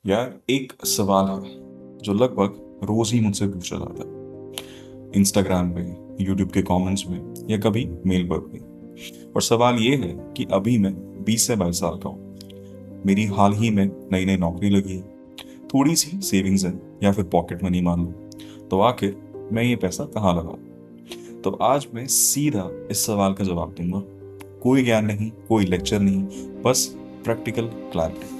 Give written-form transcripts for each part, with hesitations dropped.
यार एक सवाल है जो लगभग रोज ही मुझसे पूछा जाता है, इंस्टाग्राम पे, यूट्यूब के कमेंट्स में या कभी मेल पर भी। और सवाल ये है कि अभी मैं 20 से 22 साल का हूँ, मेरी हाल ही में नई नई नौकरी लगी है, थोड़ी सी सेविंग्स है या फिर पॉकेट मनी मान लो, तो आखिर मैं ये पैसा कहाँ लगाऊं। तो आज मैं सीधा इस सवाल का जवाब दूंगा। कोई ज्ञान नहीं, कोई लेक्चर नहीं, बस प्रैक्टिकल क्लैरिटी।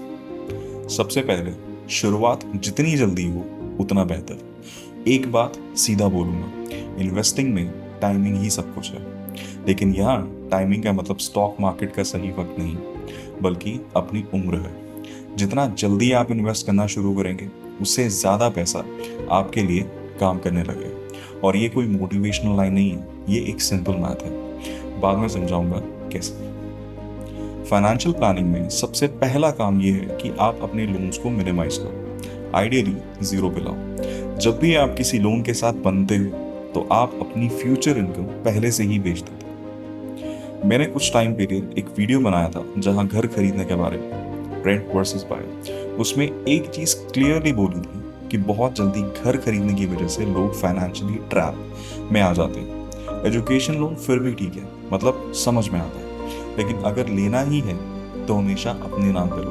सबसे पहले, शुरुआत जितनी जल्दी हो उतना बेहतर। एक बात सीधा बोलूंगा, इन्वेस्टिंग में टाइमिंग ही सब कुछ है। लेकिन यहाँ टाइमिंग का मतलब स्टॉक मार्केट का सही वक्त नहीं, बल्कि अपनी उम्र है। जितना जल्दी आप इन्वेस्ट करना शुरू करेंगे, उससे ज़्यादा पैसा आपके लिए काम करने लगेगा। और ये कोई मोटिवेशनल लाइन नहीं है, ये एक सिंपल मैथ है। बाद में समझाऊंगा कैसे। फाइनेंशियल प्लानिंग में सबसे पहला काम यह है कि आप अपने लोन्स को मिनिमाइज करो, आइडियली जीरो पे लाओ। जब भी आप किसी लोन के साथ बनते हो, तो आप अपनी फ्यूचर इनकम पहले से ही बेच देते हो। मैंने कुछ टाइम पहले एक वीडियो बनाया था जहां घर खरीदने के बारे में, रेंट वर्सेस बाय। उसमें एक चीज क्लियरली बोली थी कि बहुत जल्दी घर खरीदने की वजह से लोग फाइनेंशियली ट्रैप में आ जाते हैं। एजुकेशन लोन फिर भी ठीक है, मतलब समझ में आता है। लेकिन अगर लेना ही है तो हमेशा अपने नाम पे लो,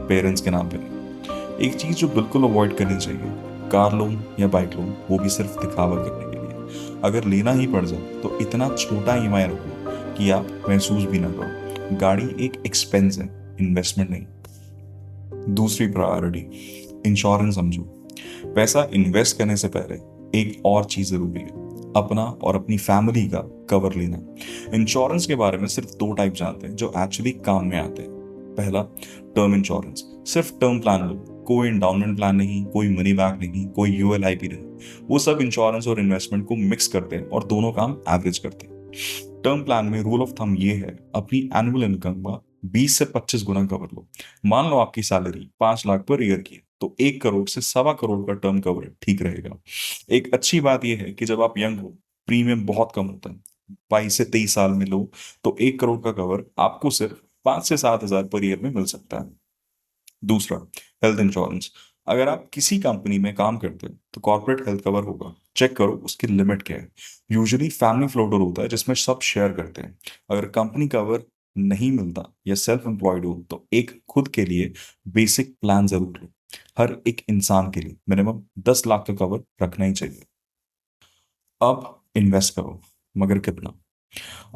पेरेंट्स के नाम पे नहीं। एक चीज जो बिल्कुल अवॉइड करनी चाहिए, कार लोन या बाइक लोन, वो भी सिर्फ दिखावा करने के लिए। अगर लेना ही पड़ जाए तो इतना छोटा ईएमआई रखो कि आप महसूस भी ना करो। गाड़ी एक एक्सपेंस है, इन्वेस्टमेंट नहीं। दूसरी प्रायोरिटी, इंश्योरेंस समझो। पैसा इन्वेस्ट करने से पहले एक और चीज जरूरी है, अपना और अपनी फैमिली का कवर लेना। इंश्योरेंस के बारे में सिर्फ दो टाइप जानते हैं जो एक्चुअली काम में आते हैं। पहला, टर्म इंश्योरेंस। सिर्फ टर्म प्लान लो, कोई एंडाउनमेंट प्लान नहीं, कोई मनी बैक नहीं, कोई यूएलआईपी नहीं। वो सब इंश्योरेंस और इन्वेस्टमेंट को मिक्स करते हैं और दोनों काम एवरेज करते हैं। टर्म प्लान में रूल ऑफ थंब ये है, अपनी एनुअल इनकम का 20 से 25 गुना कवर लो। मान लो आपकी सैलरी 5 लाख पर ईयर की है, तो 1 करोड़ से 1.25 करोड़ का टर्म कवर ठीक रहेगा। एक अच्छी बात यह है कि जब आप यंग हो, प्रीमियम बहुत कम होता है। 22 से 23 साल में लो तो 1 करोड़ का कवर आपको सिर्फ 5 से 7 हजार पर ईयर में मिल सकता है। दूसरा, हेल्थ इंश्योरेंस। अगर आप किसी कंपनी में काम करते हैं तो कॉर्पोरेट हेल्थ कवर होगा, चेक करो उसकी लिमिट क्या है। यूजुअली फैमिली फ्लोटर होता है जिसमें सब शेयर करते हैं। अगर कंपनी कवर नहीं मिलता या सेल्फ एम्प्लॉयड हो तो एक खुद के लिए बेसिक प्लान जरूर लो। हर एक इंसान के लिए मिनिमम 10 लाख का कवर रखना ही चाहिए। अब इन्वेस्ट करो, मगर कितना।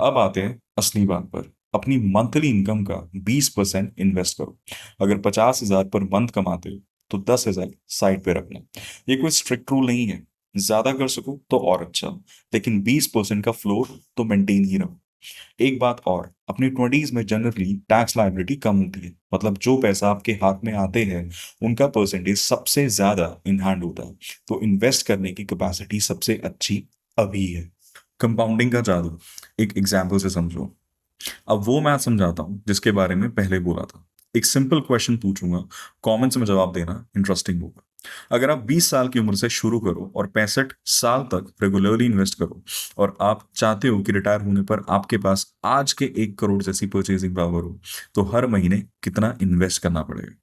अब आते हैं असली बात पर, अपनी मंथली इनकम का 20% इन्वेस्ट करो। अगर 50 हजार पर मंथ कमाते हो तो 10 हजार साइड पे रखना। ये कोई स्ट्रिक्ट रूल नहीं है, ज्यादा कर सको तो और अच्छा, लेकिन 20% का फ्लोर तो मेंटेन ही रहो। एक बात और, अपनी 20s में जनरली टैक्स लायबिलिटी कम होती है, मतलब जो पैसा आपके हाथ में आते हैं उनका परसेंटेज सबसे ज्यादा इन हैंड होता है। तो इन्वेस्ट करने की कैपेसिटी सबसे अच्छी अभी है। कंपाउंडिंग का जादू एक एग्जाम्पल से समझो। अब वो मैं समझाता हूँ जिसके बारे में पहले बोला था। एक सिंपल क्वेश्चन पूछूंगा, कमेंट्स में जवाब देना इंटरेस्टिंग होगा। अगर आप 20 साल की उम्र से शुरू करो और 65 साल तक रेगुलरली इन्वेस्ट करो, और आप चाहते हो कि रिटायर होने पर आपके पास आज के 1 करोड़ जैसी परचेजिंग पावर हो, तो हर महीने कितना इन्वेस्ट करना पड़ेगा।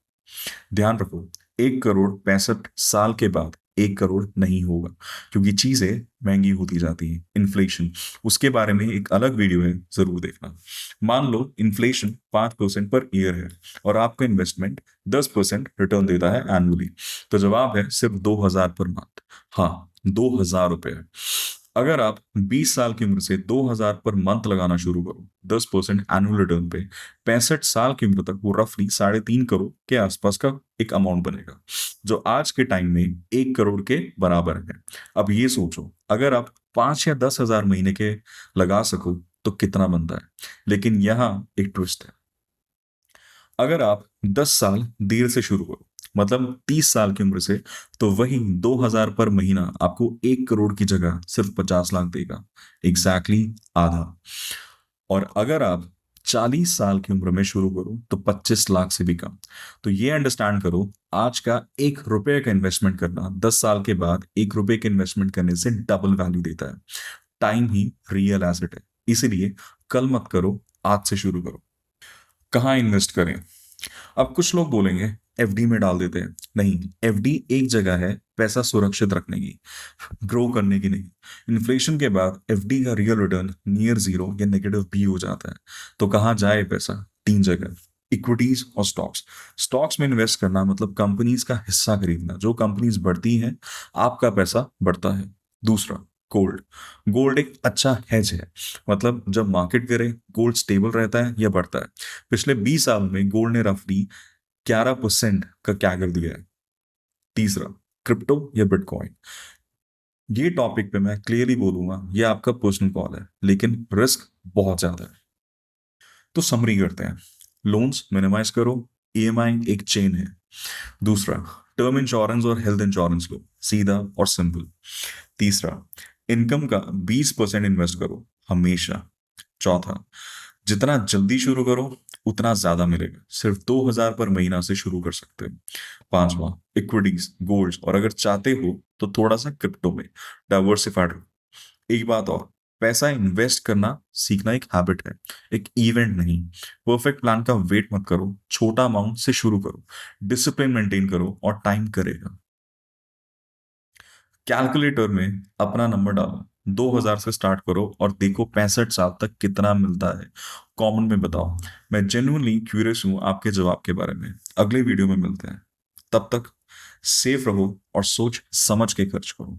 ध्यान रखो, 1 करोड़ 65 साल के बाद 1 करोड़ नहीं होगा, क्योंकि चीजें महंगी होती जाती हैं, इन्फ्लेशन। उसके बारे में एक अलग वीडियो है, जरूर देखना। मान लो इन्फ्लेशन 5% पर ईयर है और आपका इन्वेस्टमेंट 10% रिटर्न देता है एनुअली, तो जवाब है सिर्फ 2 हजार पर मंथ। हाँ, 2 हजार रुपये। अगर आप 20 साल की उम्र से 2 हजार पर मंथ लगाना शुरू करो, 10% एनुअल रिटर्न पे, 65 साल की उम्र तक वो रफली 3.5 करोड़ के आसपास का एक अमाउंट बनेगा, जो आज के टाइम में 1 करोड़ के बराबर है। अब ये सोचो, अगर आप 5 या 10 हजार महीने के लगा सको तो कितना बनता है। लेकिन यहाँ एक ट्विस्ट है, अगर आप 10 साल देर से शुरू करो, मतलब 30 साल की उम्र से, तो वही 2 हजार पर महीना आपको 1 करोड़ की जगह सिर्फ 50 लाख देगा, एग्जैक्टली आधा। और अगर आप 40 साल की उम्र में शुरू करो तो 25 लाख से भी कम। तो ये अंडरस्टैंड करो, आज का 1 रुपए का इन्वेस्टमेंट करना 10 साल के बाद 1 रुपए के इन्वेस्टमेंट करने से डबल वैल्यू देता है। टाइम ही रियल एसेट है, इसीलिए कल मत करो, आज से शुरू करो। कहाँ इन्वेस्ट करें। अब कुछ लोग बोलेंगे एफडी में डाल देते हैं। नहीं, एफडी एक जगह है पैसा सुरक्षित रखने की, ग्रो करने की नहीं। इन्फ्लेशन के बाद एफडी का रियल रिटर्न नियर जीरो या नेगेटिव भी हो जाता है। तो कहाँ जाए पैसा? तीन जगह: इक्विटीज और स्टॉक्स। स्टॉक्स में इन्वेस्ट करना मतलब कंपनीज का हिस्सा खरीदना। जो कंपनीज बढ़ती हैं, आपका पैसा बढ़ता है। दूसरा, गोल्ड। गोल्ड एक अच्छा हेज है। मतलब जब मार्केट गिरे, गोल्ड स्टेबल रहता है या बढ़ता है। पिछले 20 साल में गोल्ड ने रफली 11% का कैगर दिया है। तीसरा, क्रिप्टो या बिटकॉइन। ये टॉपिक पे मैं क्लियरली बोलूंगा, ये आपका पर्सनल कॉल है, लेकिन रिस्क बहुत ज्यादा है। तो समरी करते हैं: लोन्स मिनिमाइज करो, ईएमआई एक चेन है। दूसरा, टर्म इंश्योरेंस और हेल्थ इंश्योरेंस लो, सीधा और सिंपल। तीसरा, इनकम का 20% इन्वेस्ट करो हमेशा। चौथा, जितना जल्दी शुरू करो उतना ज्यादा मिलेगा, सिर्फ 2,000 पर महीना से शुरू कर सकते हैं। पांचवा, इक्विटीज, गोल्ड, और अगर चाहते हो तो थोड़ा सा क्रिप्टो में डाइवर्सिफाइड रहो। एक बात और, पैसा इन्वेस्ट करना सीखना एक हैबिट है, एक इवेंट नहीं। परफेक्ट प्लान का वेट मत करो, छोटा अमाउंट से शुरू करो, डिसिप्लिन मेंटेन करो और टाइम करेगा। कैलकुलेटर में अपना नंबर डालो, 2,000 से स्टार्ट करो और देखो 65 साल तक कितना मिलता है। कॉमन में बताओ। मैं जेन्युइनली क्यूरियस हूं आपके जवाब के बारे में। अगले वीडियो में मिलते हैं। तब तक सेफ रहो और सोच समझ के खर्च करो।